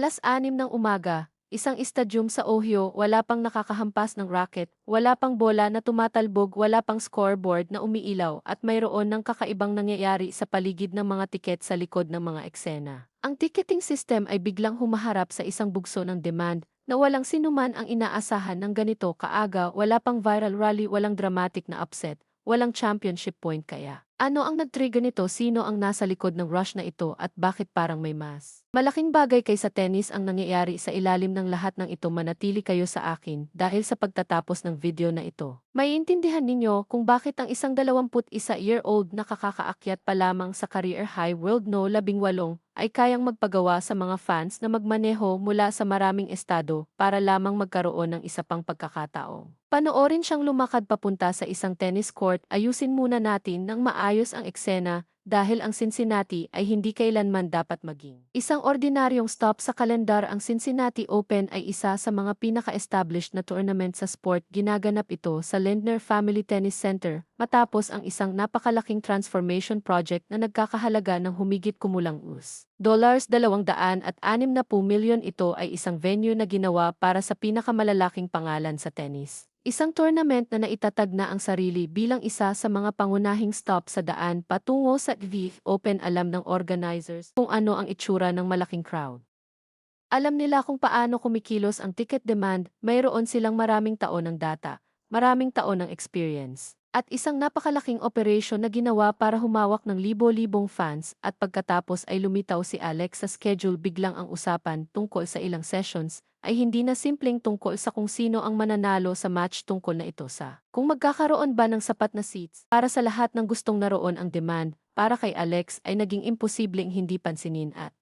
6:00 ng umaga, isang estadyum sa Ohio, wala pang nakakahampas ng racket, wala pang bola na tumatalbog, wala pang scoreboard na umiilaw at mayroon ng kakaibang nangyayari sa paligid ng mga tiket sa likod ng mga eksena. Ang ticketing system ay biglang humaharap sa isang bugso ng demand na walang sinuman ang inaasahan ng ganito kaaga, wala pang viral rally, walang dramatic na upset, walang championship point kaya. Ano ang nag-trigger nito? Sino ang nasa likod ng rush na ito at bakit parang may mas? Malaking bagay kaysa tennis ang nangyayari sa ilalim ng lahat ng ito. Manatili kayo sa akin dahil sa pagtatapos ng video na ito. Maiintindihan ninyo kung bakit ang isang 21-year-old na kakakaakyat pa lamang sa career high world no 18 ay kayang magpagawa sa mga fans na magmaneho mula sa maraming estado para lamang magkaroon ng isa pang pagkakataon. Panoorin siyang lumakad papunta sa isang tennis court. Ayusin muna natin ng maayos ang eksena dahil ang Cincinnati ay hindi kailanman dapat maging isang ordinaryong stop sa kalendar. Ang Cincinnati Open ay isa sa mga pinaka-established na tournament sa sport. Ginaganap ito sa Lindner Family Tennis Center matapos ang isang napakalaking transformation project na nagkakahalaga ng humigit kumulang $260 milyon. Ito ay isang venue na ginawa para sa pinakamalalaking pangalan sa tennis. Isang tournament na naitatag na ang sarili bilang isa sa mga pangunahing stop sa daan patungo sa VF Open. Alam ng organizers kung ano ang itsura ng malaking crowd. Alam nila kung paano kumikilos ang ticket demand, mayroon silang maraming taon ng data, maraming taon ng experience, at isang napakalaking operation na ginawa para humawak ng libo-libong fans at pagkatapos ay lumitaw si Alex sa schedule. Biglang ang usapan tungkol sa ilang sessions ay hindi na simpleng tungkol sa kung sino ang mananalo sa match, tungkol na ito sa kung magkakaroon ba ng sapat na seats para sa lahat ng gustong naroon. Ang demand para kay Alex ay naging imposibleng hindi pansinin at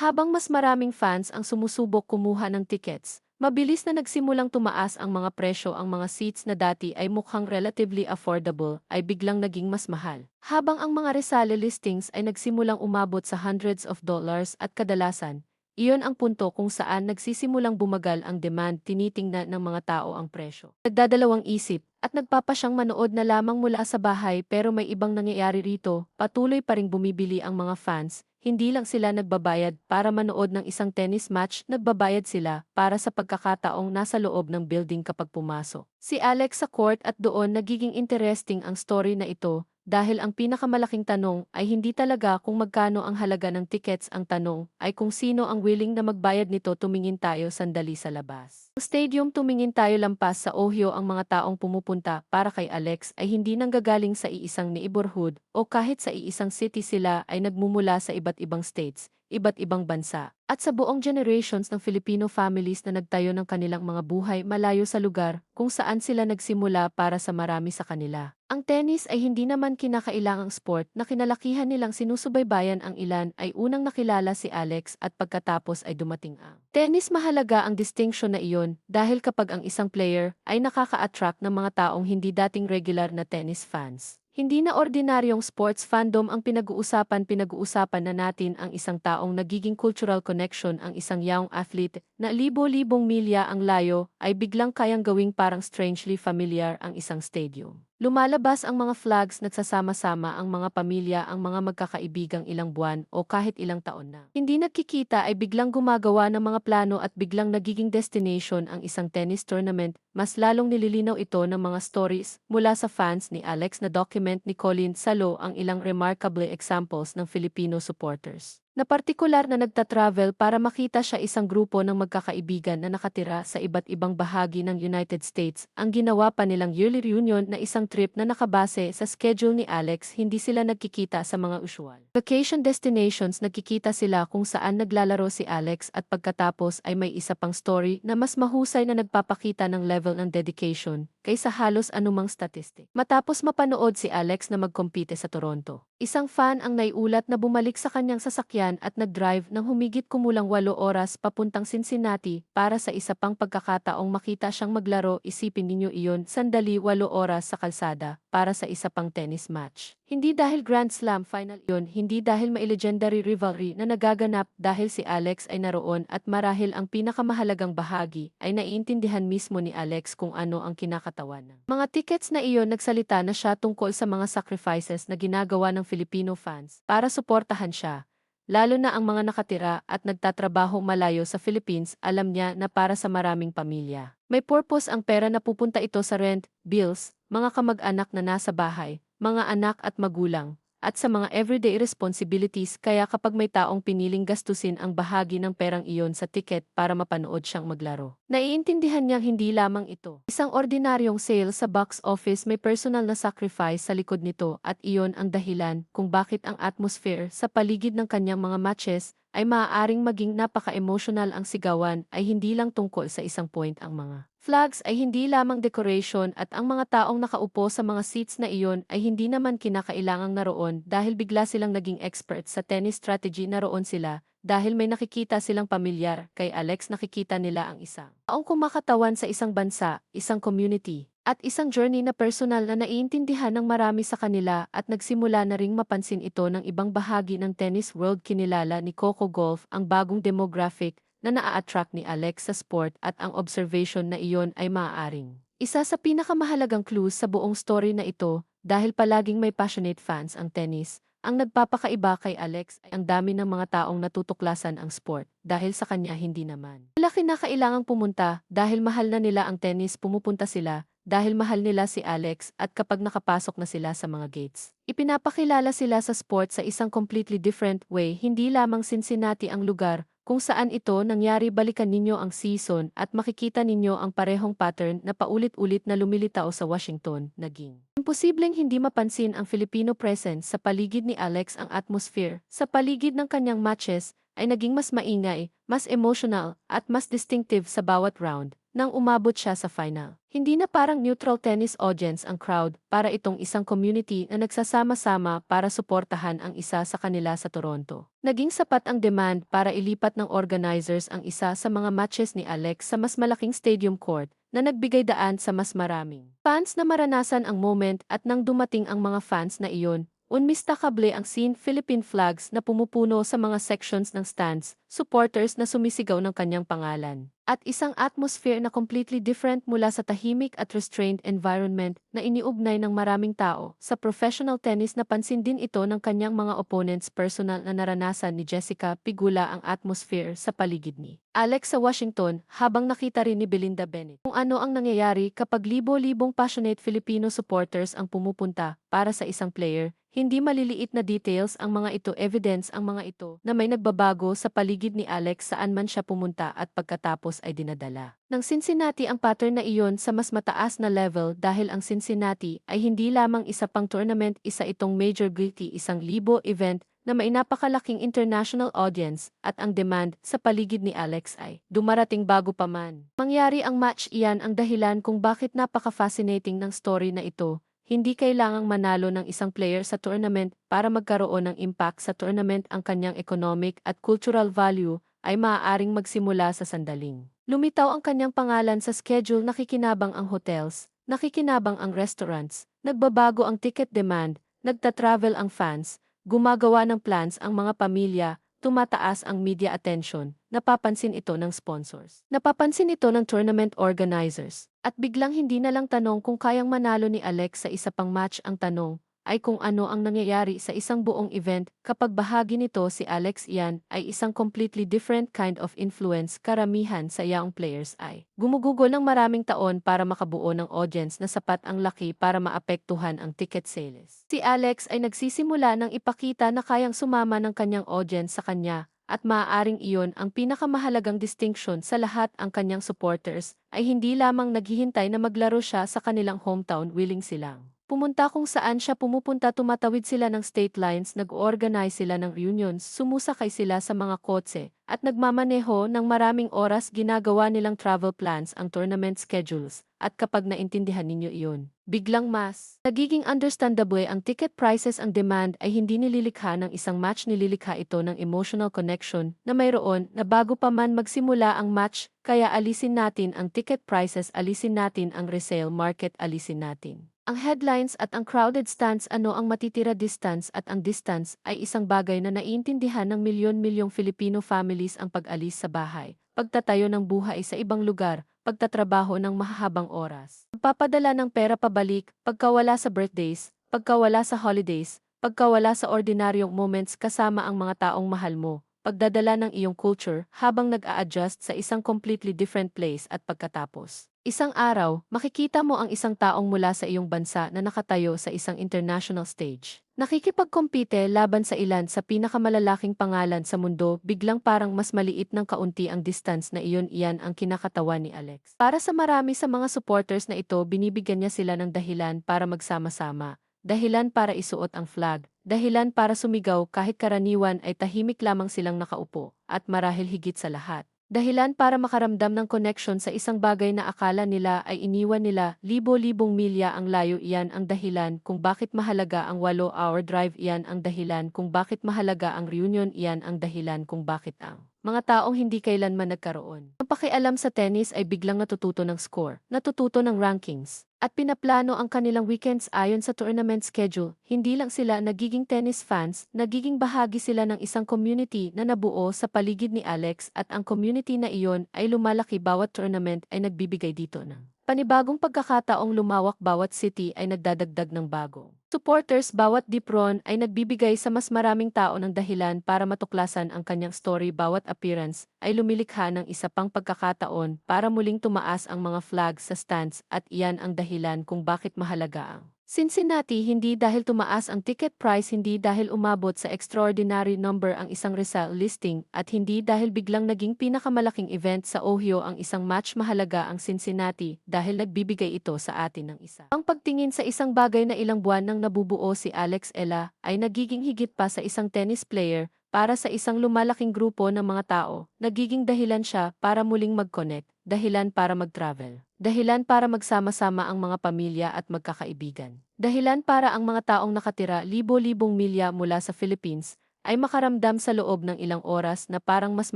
habang mas maraming fans ang sumusubok kumuha ng tickets, mabilis na nagsimulang tumaas ang mga presyo. Ang mga seats na dati ay mukhang relatively affordable ay biglang naging mas mahal. Habang ang mga resale listings ay nagsimulang umabot sa hundreds of dollars at kadalasan, iyon ang punto kung saan nagsisimulang bumagal ang demand. Tinitingnan ng mga tao ang presyo, nagdadalawang isip, at nagpapasyang manood na lamang mula sa bahay. Pero may ibang nangyayari rito, patuloy pa ring bumibili ang mga fans. Hindi lang sila nagbabayad para manood ng isang tennis match, nagbabayad sila para sa pagkakataong nasa loob ng building kapag pumasok si Alex sa court. At doon nagiging interesting ang story na ito dahil ang pinakamalaking tanong ay hindi talaga kung magkano ang halaga ng tickets. Ang tanong ay kung sino ang willing na magbayad nito. Tumingin tayo sandali sa labas ng stadium, tumingin tayo lampas sa Ohio. Ang mga taong pumupunta para kay Alex ay hindi nanggagaling sa iisang neighborhood o kahit sa iisang city. Sila ay nagmumula sa iba't ibang states, iba't ibang bansa, at sa buong generations ng Filipino families na nagtayo ng kanilang mga buhay malayo sa lugar kung saan sila nagsimula. Para sa marami sa kanila, ang tennis ay hindi naman kinakailangang sport na kinalakihan nilang sinusubaybayan. Ang ilan ay unang nakilala si Alex at pagkatapos ay dumating ang tennis. Mahalaga ang distinction na iyon dahil kapag ang isang player ay nakaka-attract ng mga taong hindi dating regular na tennis fans, hindi na ordinaryong sports fandom ang pinag-uusapan na natin ang isang taong nagiging cultural connection. Ang isang young athlete na libo-libong milya ang layo ay biglang kayang gawing parang strangely familiar ang isang stadium. Lumalabas ang mga flags, nagsasama-sama ang mga pamilya, ang mga magkakaibigang ilang buwan o kahit ilang taon na hindi nagkikita ay biglang gumagawa ng mga plano at biglang nagiging destination ang isang tennis tournament. Mas lalong nililinaw ito ng mga stories mula sa fans ni Alex na document ni Colin Salo ang ilang remarkable examples ng Filipino supporters na partikular na nagtatravel para makita siya. Isang grupo ng magkakaibigan na nakatira sa iba't ibang bahagi ng United States. Ang ginawa pa nilang yearly reunion na isang trip na nakabase sa schedule ni Alex. Hindi sila nagkikita sa mga usual vacation destinations, nagkikita sila kung saan naglalaro si Alex. At pagkatapos ay may isa pang story na mas mahusay na nagpapakita ng level ng dedication kaysa halos anumang statistic. Matapos mapanood si Alex na magkompite sa Toronto, isang fan ang naiulat na bumalik sa kanyang sasakyan at nag-drive ng humigit kumulang 8 oras papuntang Cincinnati para sa isa pang pagkakataong makita siyang maglaro. Isipin ninyo iyon, sandali, 8 oras sa kalsada para sa isa pang tennis match. Hindi dahil Grand Slam final iyon, hindi dahil may legendary rivalry na nagaganap, dahil si Alex ay naroon. At marahil ang pinakamahalagang bahagi ay naiintindihan mismo ni Alex kung ano ang kinakatawan ng mga tickets na iyon. Nagsalita na siya tungkol sa mga sacrifices na ginagawa ng Filipino fans para suportahan siya. lalo na ang mga nakatira at nagtatrabaho malayo sa Philippines, alam niya na para sa maraming pamilya. May purpose ang pera na pupunta ito sa rent, bills, mga kamag-anak na nasa bahay, mga anak at magulang, at sa mga everyday responsibilities kaya kapag may taong piniling gastusin ang bahagi ng perang iyon sa tiket para mapanood siyang maglaro. Naiintindihan niyang hindi lamang ito isang ordinaryong sale sa box office, may personal na sacrifice sa likod nito at iyon ang dahilan kung bakit ang atmosphere sa paligid ng kanyang mga matches ay maaaring maging napaka-emotional. Ang sigawan ay hindi lang tungkol sa isang point, ang mga flags ay hindi lamang decoration at ang mga taong nakaupo sa mga seats na iyon ay hindi naman kinakailangang naroon dahil bigla silang naging expert sa tennis strategy. Naroon sila dahil may nakikita silang pamilyar. Kay Alex, nakikita nila ang isang taong kumakatawan sa isang bansa, isang community, at isang journey na personal na naiintindihan ng marami sa kanila at nagsimula na ring mapansin ito ng ibang bahagi ng tennis world. Kinilala ni Coco Gauff ang bagong demographic na naa-attract ni Alex sa sport at ang observation na iyon ay maaaring isa sa pinakamahalagang clues sa buong story na ito dahil palaging may passionate fans ang tennis. Ang nagpapakaiba kay Alex ay ang dami ng mga taong natutuklasan ang sport dahil sa kanya hindi naman wala kinakailangang pumunta dahil mahal na nila ang tennis, pumupunta sila dahil mahal nila si Alex at kapag nakapasok na sila sa mga gates, ipinapakilala sila sa sport sa isang completely different way. Hindi lamang Cincinnati ang lugar kung saan ito nangyari. Balikan ninyo ang season at makikita ninyo ang parehong pattern na paulit-ulit na lumilitaw sa Washington. Naging imposibleng hindi mapansin ang Filipino presence sa paligid ni Alex. Ang atmosphere sa paligid ng kanyang matches ay naging mas maingay, mas emotional, at mas distinctive sa bawat round nang umabot siya sa final. Hindi na parang neutral tennis audience ang crowd, para itong isang community na nagsasama-sama para suportahan ang isa sa kanila. Sa Toronto, naging sapat ang demand para ilipat ng organizers ang isa sa mga matches ni Alex sa mas malaking stadium court na nagbigay daan sa mas maraming fans na maranasan ang moment. At nang dumating ang mga fans na iyon, unmistakable ang scene, Philippine flags na pumupuno sa mga sections ng stands, supporters na sumisigaw ng kanyang pangalan, at isang atmosphere na completely different mula sa tahimik at restrained environment na iniugnay ng maraming tao. Sa professional tennis, napansin din ito ng kanyang mga opponents. Personal na naranasan ni Jessica Pegula ang atmosphere sa paligid ni Alex sa Washington habang nakita rin ni Belinda Bennett kung ano ang nangyayari kapag libo-libong passionate Filipino supporters ang pumupunta para sa isang player. Hindi maliliit na details ang mga ito, evidence ang mga ito na may nagbabago sa paligid ni Alex saan man siya pumunta at pagkatapos ay dinadala ng Cincinnati ang pattern na iyon sa mas mataas na level dahil ang Cincinnati ay hindi lamang isa pang tournament, isa itong major guilty, isang libo event na may napakalaking international audience at ang demand sa paligid ni Alex ay dumarating bago pa man mangyari ang match. Iyan ang dahilan kung bakit napaka-fascinating ng story na ito. Hindi kailangang manalo ng isang player sa tournament para magkaroon ng impact sa tournament. Ang kanyang economic at cultural value ay maaaring magsimula sa sandaling lumitaw ang kanyang pangalan sa schedule. Nakikinabang ang hotels, nakikinabang ang restaurants, nagbabago ang ticket demand, nagtatravel ang fans, gumagawa ng plans ang mga pamilya, tumataas ang media attention, napapansin ito ng sponsors, napapansin ito ng tournament organizers, at biglang hindi na lang tanong kung kayang manalo ni Alex sa isa pang match. Ang tanong ay kung ano ang nangyayari sa isang buong event kapag bahagi nito si Alex. Iyan ay isang completely different kind of influence. Karamihan sa yaong players ay gumugugol ng maraming taon para makabuo ng audience na sapat ang laki para maapektuhan ang ticket sales. Si Alex ay nagsisimula ng ipakita na kayang sumama ng kanyang audience sa kanya at maaaring iyon ang pinakamahalagang distinction sa lahat. Ang kanyang supporters ay hindi lamang naghihintay na maglaro siya sa kanilang hometown, willing silang pumunta kung saan siya pumupunta. Tumatawid sila ng state lines, nag-organize sila ng reunions, sumusakay sila sa mga kotse, at nagmamaneho ng maraming oras. Ginagawa nilang travel plans ang tournament schedules, at kapag naintindihan ninyo iyon, biglang mas nagiging understandable ang ticket prices. Ang demand ay hindi nililikha ng isang match, nililikha ito ng emotional connection na mayroon na bago pa man magsimula ang match. Kaya alisin natin ang ticket prices, alisin natin ang resale market, alisin natin ang headlines at ang crowded stands. Ano ang matitira? Distance. At ang distance ay isang bagay na naiintindihan ng milyon-milyong Filipino families. Ang pag-alis sa bahay, pagtatayo ng buhay sa ibang lugar, pagtatrabaho ng mahahabang oras, pagpapadala ng pera pabalik, pagkawala sa birthdays, pagkawala sa holidays, pagkawala sa ordinaryong moments kasama ang mga taong mahal mo, pagdadala ng iyong culture habang nag-a-adjust sa isang completely different place at pagkatapos. Isang araw, makikita mo ang isang taong mula sa iyong bansa na nakatayo sa isang international stage. Nakikipagkompite laban sa ilan sa pinakamalalaking pangalan sa mundo, biglang parang mas maliit ng kaunti ang distance na iyan ang kinakatawan ni Alex. Para sa marami sa mga supporters na ito, binibigyan niya sila ng dahilan para magsama-sama. Dahilan para isuot ang flag, dahilan para sumigaw kahit karaniwan ay tahimik lamang silang nakaupo, at marahil higit sa lahat. Dahilan para makaramdam ng connection sa isang bagay na akala nila ay iniwan nila, libo-libong milya ang layo, iyan ang dahilan kung bakit mahalaga ang 8-hour drive, iyan ang dahilan kung bakit mahalaga ang reunion, iyan ang dahilan kung bakit ang mga taong hindi kailanman nagkaroon ang pakialam sa tennis ay biglang natututo ng score, natututo ng rankings, at pinaplano ang kanilang weekends ayon sa tournament schedule. Hindi lang sila nagiging tennis fans, nagiging bahagi sila ng isang community na nabuo sa paligid ni Alex, at ang community na iyon ay lumalaki bawat tournament ay nagbibigay dito ng panibagong pagkakataong lumawak, bawat city ay nagdadagdag ng bagong supporters, bawat deep run ay nagbibigay sa mas maraming tao ng dahilan para matuklasan ang kanyang story, bawat appearance ay lumilikha ng isa pang pagkakataon para muling tumaas ang mga flag sa stands, at iyan ang dahilan kung bakit mahalaga ang Cincinnati, hindi dahil tumaas ang ticket price, hindi dahil umabot sa extraordinary number ang isang resale listing, at hindi dahil biglang naging pinakamalaking event sa Ohio ang isang match. Mahalaga ang Cincinnati dahil nagbibigay ito sa atin ng isa ang pagtingin sa isang bagay na ilang buwan nang nabubuo si Alex Ella ay nagiging higit pa sa isang tennis player. Para sa isang lumalaking grupo ng mga tao, nagiging dahilan siya para muling mag-connect, dahilan para mag-travel, dahilan para magsama-sama ang mga pamilya at magkakaibigan, dahilan para ang mga taong nakatira libo-libong milya mula sa Philippines ay makaramdam sa loob ng ilang oras na parang mas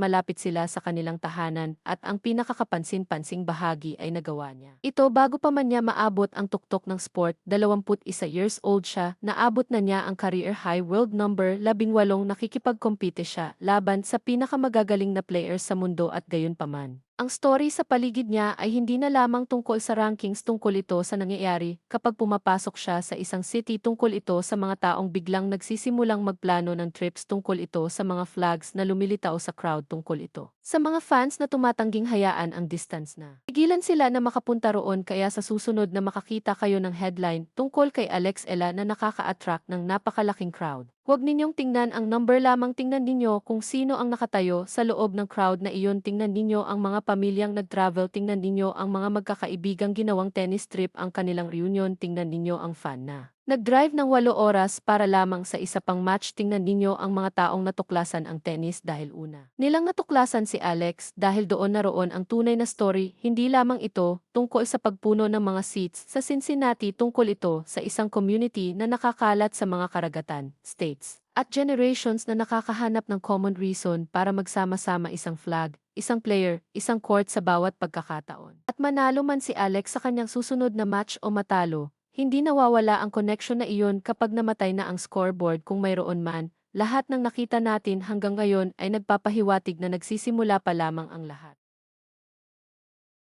malapit sila sa kanilang tahanan, at ang pinakakapansin-pansing bahagi ay nagawa niya ito bago pa man niya maabot ang tuktok ng sport. 21 years old siya, naabot na niya ang career high world number 18, nakikipagkompite siya laban sa pinakamagagaling na players sa mundo, at gayon paman ang story sa paligid niya ay hindi na lamang tungkol sa rankings, tungkol ito sa nangyayari kapag pumapasok siya sa isang city, tungkol ito sa mga taong biglang nagsisimulang magplano ng trips, tungkol ito sa mga flags na lumilitaw sa crowd, tungkol ito sa mga fans na tumatangging hayaan ang distance na pigilan sila na makapunta roon. Kaya sa susunod na makakita kayo ng headline tungkol kay Alex Ella na nakaka-attract ng napakalaking crowd, huwag ninyong tingnan ang number lamang, tingnan ninyo kung sino ang nakatayo sa loob ng crowd na iyon. Tingnan ninyo ang mga pamilyang nag-travel, tingnan ninyo ang mga magkakaibigang ginawang tennis trip ang kanilang reunion, tingnan ninyo ang fan na nag-drive ng 8 oras para lamang sa isa pang match, tingnan ninyo ang mga taong natuklasan ang tennis dahil una nilang natuklasan si Alex, dahil doon na roon ang tunay na story. Hindi lamang ito tungkol sa pagpuno ng mga seats sa Cincinnati, tungkol ito sa isang community na nakakalat sa mga karagatan, states, at generations na nakakahanap ng common reason para magsama-sama, isang flag, isang player, isang court sa bawat pagkakataon. At manalo man si Alex sa kanyang susunod na match o matalo, hindi nawawala ang connection na iyon kapag namatay na ang scoreboard, kung mayroon man. Lahat ng nakita natin hanggang ngayon ay nagpapahiwatig na nagsisimula pa lamang ang lahat.